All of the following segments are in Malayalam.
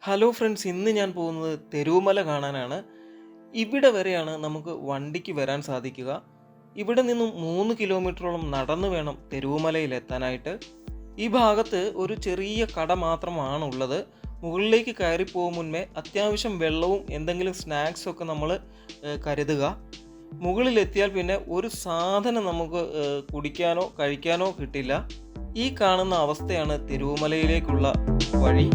ഹലോ ഫ്രണ്ട്സ്, ഇന്ന് ഞാൻ പോകുന്നത് തെരുവുമല കാണാനാണ്. ഇവിടെ വരെയാണ് നമുക്ക് വണ്ടിക്ക് വരാൻ സാധിക്കുക. ഇവിടെ നിന്നും 3 കിലോമീറ്ററോളം നടന്നു വേണം തെരുവുമലയിൽ എത്താനായിട്ട്. ഈ ഭാഗത്ത് ഒരു ചെറിയ കട മാത്രമാണ് ഉള്ളത്. മുകളിലേക്ക് കയറി പോകും മുൻപേ അത്യാവശ്യം വെള്ളവും എന്തെങ്കിലും സ്നാക്സും ഒക്കെ നമ്മൾ കരുതുക. മുകളിലെത്തിയാൽ പിന്നെ ഒരു സാധനം നമുക്ക് കുടിക്കാനോ കഴിക്കാനോ കിട്ടില്ല. ഈ കാണുന്ന അവസ്ഥയാണ് തെരുവുമലയിലേക്കുള്ള വഴി.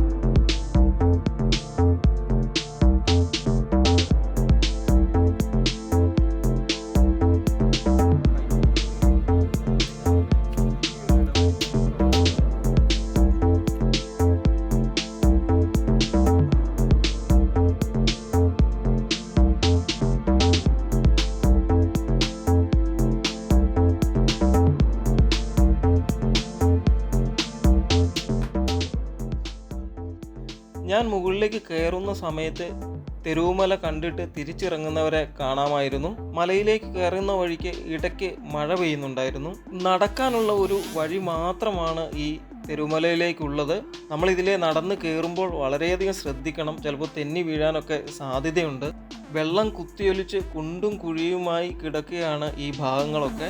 ഞാൻ മുകളിലേക്ക് കയറുന്ന സമയത്ത് തെരുവുമല കണ്ടിട്ട് തിരിച്ചിറങ്ങുന്നവരെ കാണാമായിരുന്നു. മലയിലേക്ക് കയറുന്ന വഴിക്ക് ഇടയ്ക്ക് മഴ പെയ്യുന്നുണ്ടായിരുന്നു. നടക്കാനുള്ള ഒരു വഴി മാത്രമാണ് ഈ തെരുവുമലയിലേക്കുള്ളത്. നമ്മളിതിലെ നടന്ന് കയറുമ്പോൾ വളരെയധികം ശ്രദ്ധിക്കണം. ചിലപ്പോൾ തെന്നി വീഴാനൊക്കെ സാധ്യതയുണ്ട്. വെള്ളം കുത്തിയൊലിച്ച് കുണ്ടും കുഴിയുമായി കിടക്കുകയാണ് ഈ ഭാഗങ്ങളൊക്കെ.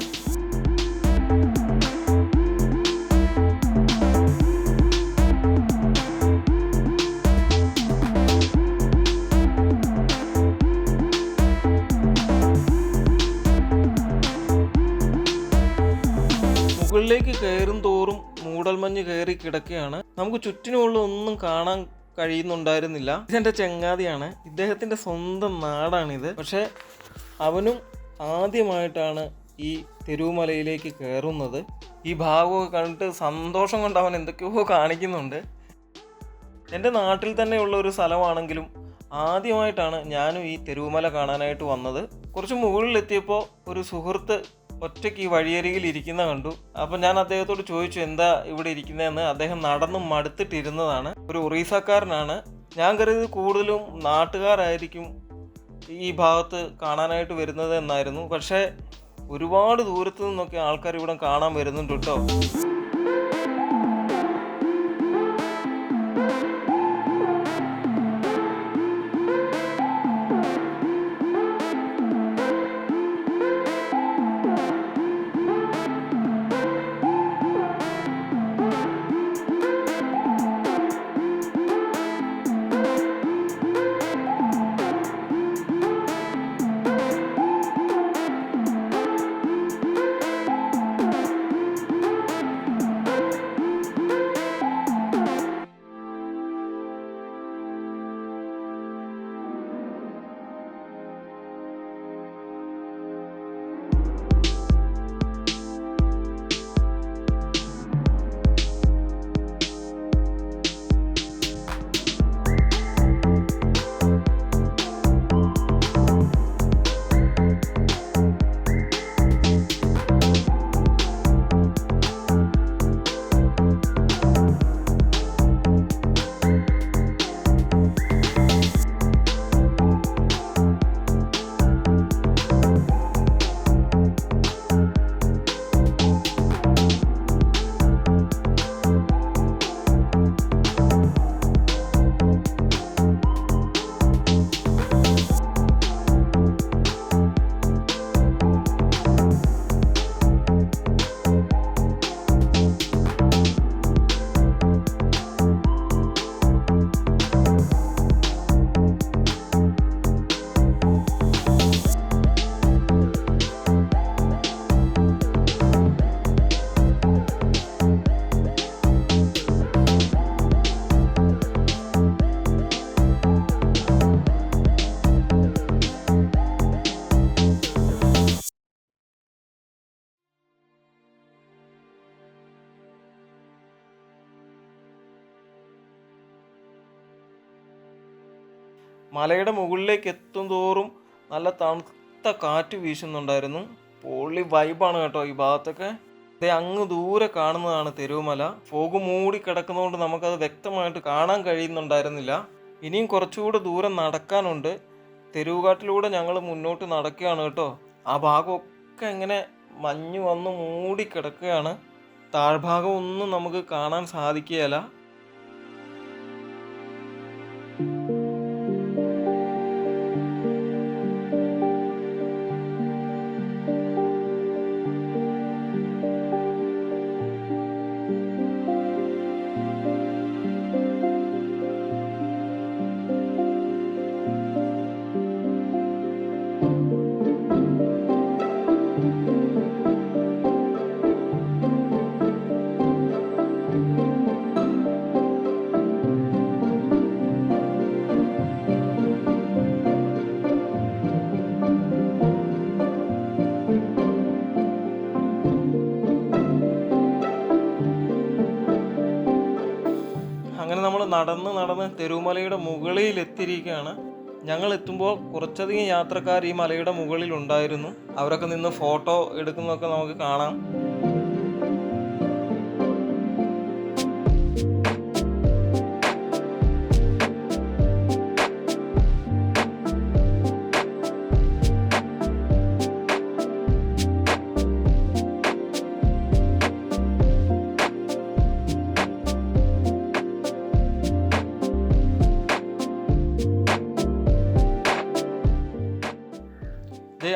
മുകളിലേക്ക് കയറും തോറും മൂടൽമഞ്ഞ് കയറി കിടക്കുകയാണ്. നമുക്ക് ചുറ്റിനുമുള്ള ഒന്നും കാണാൻ കഴിയുന്നുണ്ടായിരുന്നില്ല. ഇതെൻ്റെ ചങ്ങാതിയാണ്, ഇദ്ദേഹത്തിൻ്റെ സ്വന്തം നാടാണിത്. പക്ഷേ അവനും ആദ്യമായിട്ടാണ് ഈ തെരുവുമലയിലേക്ക് കയറുന്നത്. ഈ ഭാഗമൊക്കെ കണ്ടിട്ട് സന്തോഷം കൊണ്ട് അവൻ എന്തൊക്കെയോ കാണിക്കുന്നുണ്ട്. എൻ്റെ നാട്ടിൽ തന്നെയുള്ള ഒരു സ്ഥലമാണെങ്കിലും ആദ്യമായിട്ടാണ് ഞാനും ഈ തെരുവുമല കാണാനായിട്ട് വന്നത്. കുറച്ച് മുകളിലെത്തിയപ്പോൾ ഒരു സുഹൃത്ത് ഒറ്റയ്ക്ക് ഈ വഴിയരികിൽ ഇരിക്കുന്ന കണ്ടു. അപ്പം ഞാൻ അദ്ദേഹത്തോട് ചോദിച്ചു എന്താ ഇവിടെ ഇരിക്കുന്നതെന്ന്. അദ്ദേഹം നടന്ന് മടുത്തിട്ടിരുന്നതാണ്. ഒരു ഒറീസക്കാരനാണ്. ഞാൻ കരുതി കൂടുതലും നാട്ടുകാരായിരിക്കും ഈ ഭാഗത്ത് കാണാനായിട്ട് വരുന്നത് എന്നായിരുന്നു. പക്ഷേ ഒരുപാട് ദൂരത്തു നിന്നൊക്കെ ആൾക്കാർ ഇവിടെ കാണാൻ വരുന്നുണ്ട് കേട്ടോ. മലയുടെ മുകളിലേക്ക് എത്തും തോറും നല്ല തണുത്ത കാറ്റ് വീശുന്നുണ്ടായിരുന്നു. പൊള്ളി വൈബാണ് കേട്ടോ ഈ ഭാഗത്തൊക്കെ. അങ്ങ് ദൂരെ കാണുന്നതാണ് തെരുവുമല. ഫോഗ് മൂടി കിടക്കുന്നതുകൊണ്ട് നമുക്കത് വ്യക്തമായിട്ട് കാണാൻ കഴിയുന്നുണ്ടായിരുന്നില്ല. ഇനിയും കുറച്ചുകൂടെ ദൂരം നടക്കാനുണ്ട്. തെരുവുകാട്ടിലൂടെ ഞങ്ങൾ മുന്നോട്ട് നടക്കുകയാണ് കേട്ടോ. ആ ഭാഗമൊക്കെ ഇങ്ങനെ മഞ്ഞ് വന്ന് മൂടി കിടക്കുകയാണ്. താഴ്ഭാഗം ഒന്നും നമുക്ക് കാണാൻ സാധിക്കുകയില്ല. അങ്ങനെ നമ്മൾ നടന്ന് തെരുവുമലയുടെ മുകളിൽ എത്തിയിരിക്കുകയാണ്. ഞങ്ങൾ എത്തുമ്പോൾ കുറച്ചധികം യാത്രക്കാർ ഈ മലയുടെ മുകളിൽ ഉണ്ടായിരുന്നു. അവരൊക്കെ നിന്ന് ഫോട്ടോ എടുക്കുന്നതൊക്കെ നമുക്ക് കാണാം.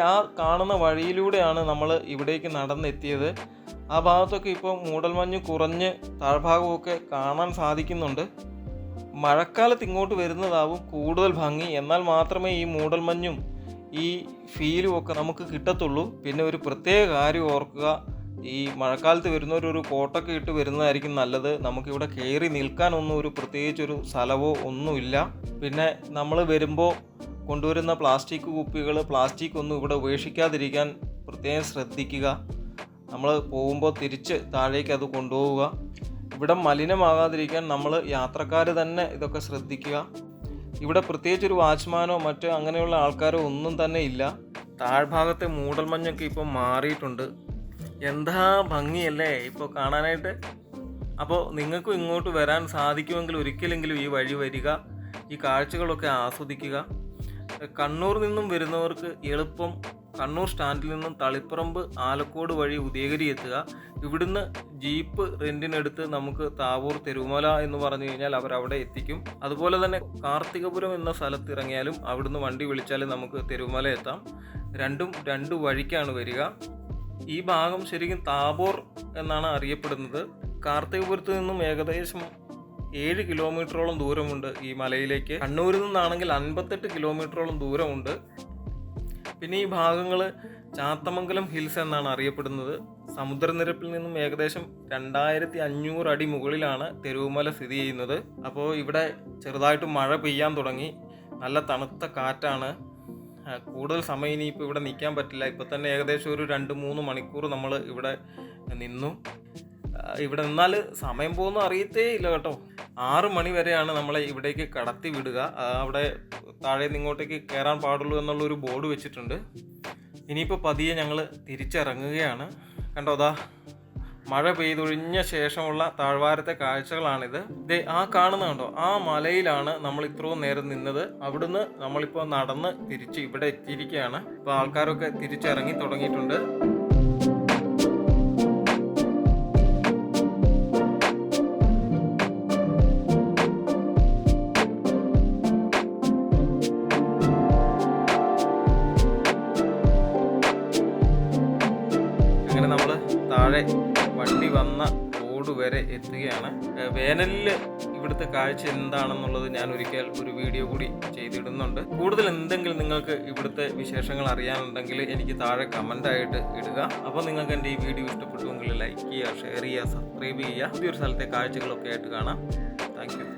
ആ കാണുന്ന വഴിയിലൂടെയാണ് നമ്മൾ ഇവിടേക്ക് നടന്നെത്തിയത്. ആ ഭാഗത്തൊക്കെ ഇപ്പോൾ മൂടൽമഞ്ഞ് കുറഞ്ഞ് താഴ്ഭാഗമൊക്കെ കാണാൻ സാധിക്കുന്നുണ്ട്. മഴക്കാലത്ത് ഇങ്ങോട്ട് വരുന്നതാവും കൂടുതൽ ഭംഗി. എന്നാൽ മാത്രമേ ഈ മൂടൽമഞ്ഞും ഈ ഫീലും ഒക്കെ നമുക്ക് കിട്ടത്തുള്ളൂ. പിന്നെ ഒരു പ്രത്യേക കാര്യം ഓർക്കുക, ഈ മഴക്കാലത്ത് വരുന്നവരൊരു കോട്ടൊക്കെ ഇട്ട് വരുന്നതായിരിക്കും നല്ലത്. നമുക്കിവിടെ കയറി നിൽക്കാനൊന്നും ഒരു പ്രത്യേകിച്ചൊരു സ്ഥലമോ ഒന്നുമില്ല. പിന്നെ നമ്മൾ വരുമ്പോൾ കൊണ്ടുവരുന്ന പ്ലാസ്റ്റിക് കുപ്പികൾ, പ്ലാസ്റ്റിക് ഒന്നും ഇവിടെ ഉപേക്ഷിക്കാതിരിക്കാൻ പ്രത്യേകം ശ്രദ്ധിക്കുക. നമ്മൾ പോകുമ്പോൾ തിരിച്ച് താഴേക്ക് അത് കൊണ്ടുപോവുക. ഇവിടെ മലിനമാകാതിരിക്കാൻ നമ്മൾ യാത്രക്കാർ തന്നെ ഇതൊക്കെ ശ്രദ്ധിക്കുക. ഇവിടെ പ്രത്യേകിച്ചൊരു വാച്ച്മാനോ മറ്റോ അങ്ങനെയുള്ള ആൾക്കാരോ ഒന്നും തന്നെ ഇല്ല. താഴ്ഭാഗത്തെ മൂടൽമഞ്ഞൊക്കെ ഇപ്പോൾ മാറിയിട്ടുണ്ട്. എന്താ ഭംഗിയല്ലേ ഇപ്പോൾ കാണാനായിട്ട്. അപ്പോൾ നിങ്ങൾക്കും ഇങ്ങോട്ട് വരാൻ സാധിക്കുമെങ്കിൽ ഒരിക്കലെങ്കിലും ഈ വഴി വരിക, ഈ കാഴ്ചകളൊക്കെ ആസ്വദിക്കുക. കണ്ണൂർ നിന്നും വരുന്നവർക്ക് എളുപ്പം കണ്ണൂർ സ്റ്റാൻഡിൽ നിന്നും തളിപ്പറമ്പ് ആലക്കോട് വഴി ഉദയഗിരി എത്തുക. ഇവിടുന്ന് ജീപ്പ് റെൻറ്റിനെടുത്ത് നമുക്ക് താവൂർ തെരുവുമല എന്ന് പറഞ്ഞു കഴിഞ്ഞാൽ അവരവിടെ എത്തിക്കും. അതുപോലെ തന്നെ കാർത്തികപുരം എന്ന സ്ഥലത്ത് ഇറങ്ങിയാലും അവിടുന്ന് വണ്ടി വിളിച്ചാൽ നമുക്ക് തെരുവുമല എത്താം. രണ്ടും രണ്ട് വഴിക്കാണ് വരിക. ഈ ഭാഗം ശരിക്കും താബോർ എന്നാണ് അറിയപ്പെടുന്നത്. കാർത്തികപുരത്ത് നിന്നും ഏകദേശം 7 കിലോമീറ്ററോളം ദൂരമുണ്ട് ഈ മലയിലേക്ക്. കണ്ണൂരിൽ നിന്നാണെങ്കിൽ 58 കിലോമീറ്ററോളം ദൂരമുണ്ട്. പിന്നെ ഈ ഭാഗങ്ങൾ ചാത്തമംഗലം ഹിൽസ് എന്നാണ് അറിയപ്പെടുന്നത്. സമുദ്രനിരപ്പിൽ നിന്നും ഏകദേശം 2500 അടി മുകളിലാണ് തെരുവുമല സ്ഥിതി ചെയ്യുന്നത്. അപ്പോൾ ഇവിടെ ചെറുതായിട്ട് മഴ പെയ്യാൻ തുടങ്ങി. നല്ല തണുത്ത കാറ്റാണ്. കൂടുതൽ സമയം ഇനിയിപ്പോൾ ഇവിടെ നിൽക്കാൻ പറ്റില്ല. ഇപ്പോൾ തന്നെ ഏകദേശം ഒരു 2-3 മണിക്കൂർ നമ്മൾ ഇവിടെ നിന്നു. ഇവിടെ നിന്നാൽ സമയം പോകുന്ന അറിയത്തേ ഇല്ല കേട്ടോ. 6 മണി വരെയാണ് നമ്മളെ ഇവിടേക്ക് കടത്തി വിടുക. അവിടെ താഴെ നിന്ന് ഇങ്ങോട്ടേക്ക് കയറാൻ പാടുള്ളൂ എന്നുള്ളൊരു ബോർഡ് വെച്ചിട്ടുണ്ട്. ഇനിയിപ്പോൾ പതിയെ ഞങ്ങൾ തിരിച്ചിറങ്ങുകയാണ്. കണ്ടോ, അതാ മഴ പെയ്തൊഴിഞ്ഞ ശേഷമുള്ള താഴ്വാരത്തെ കാഴ്ചകളാണിത്. ആ കാണുന്ന കണ്ടോ, ആ മലയിലാണ് നമ്മൾ ഇത്രയും നേരം നിന്നത്. അവിടുന്ന് നമ്മളിപ്പോൾ നടന്ന് തിരിച്ച് ഇവിടെ എത്തിയിരിക്കുകയാണ്. ഇപ്പോൾ ആൾക്കാരൊക്കെ തിരിച്ചിറങ്ങി തുടങ്ങിയിട്ടുണ്ട്. അങ്ങനെ നമ്മൾ താഴെ വണ്ടി വന്ന റോഡ് വരെ എത്തുകയാണ്. വേനലിൽ ഇവിടുത്തെ കാഴ്ച എന്താണെന്നുള്ളത് ഞാൻ ഒരിക്കൽ ഒരു വീഡിയോ കൂടി ചെയ്തിടുന്നുണ്ട്. കൂടുതൽ എന്തെങ്കിലും നിങ്ങൾക്ക് ഇവിടുത്തെ വിശേഷങ്ങൾ അറിയാനുണ്ടെങ്കിൽ എനിക്ക് താഴെ കമൻ്റായിട്ട് ഇടുക. അപ്പോൾ നിങ്ങൾക്ക് എൻ്റെ ഈ വീഡിയോ ഇഷ്ടപ്പെട്ടുവെങ്കിൽ ലൈക്ക് ചെയ്യുക, ഷെയർ ചെയ്യുക, സബ്സ്ക്രൈബ് ചെയ്യുക. പുതിയൊരു സ്ഥലത്തെ കാഴ്ചകളൊക്കെ ആയിട്ട് കാണാം. Thank you.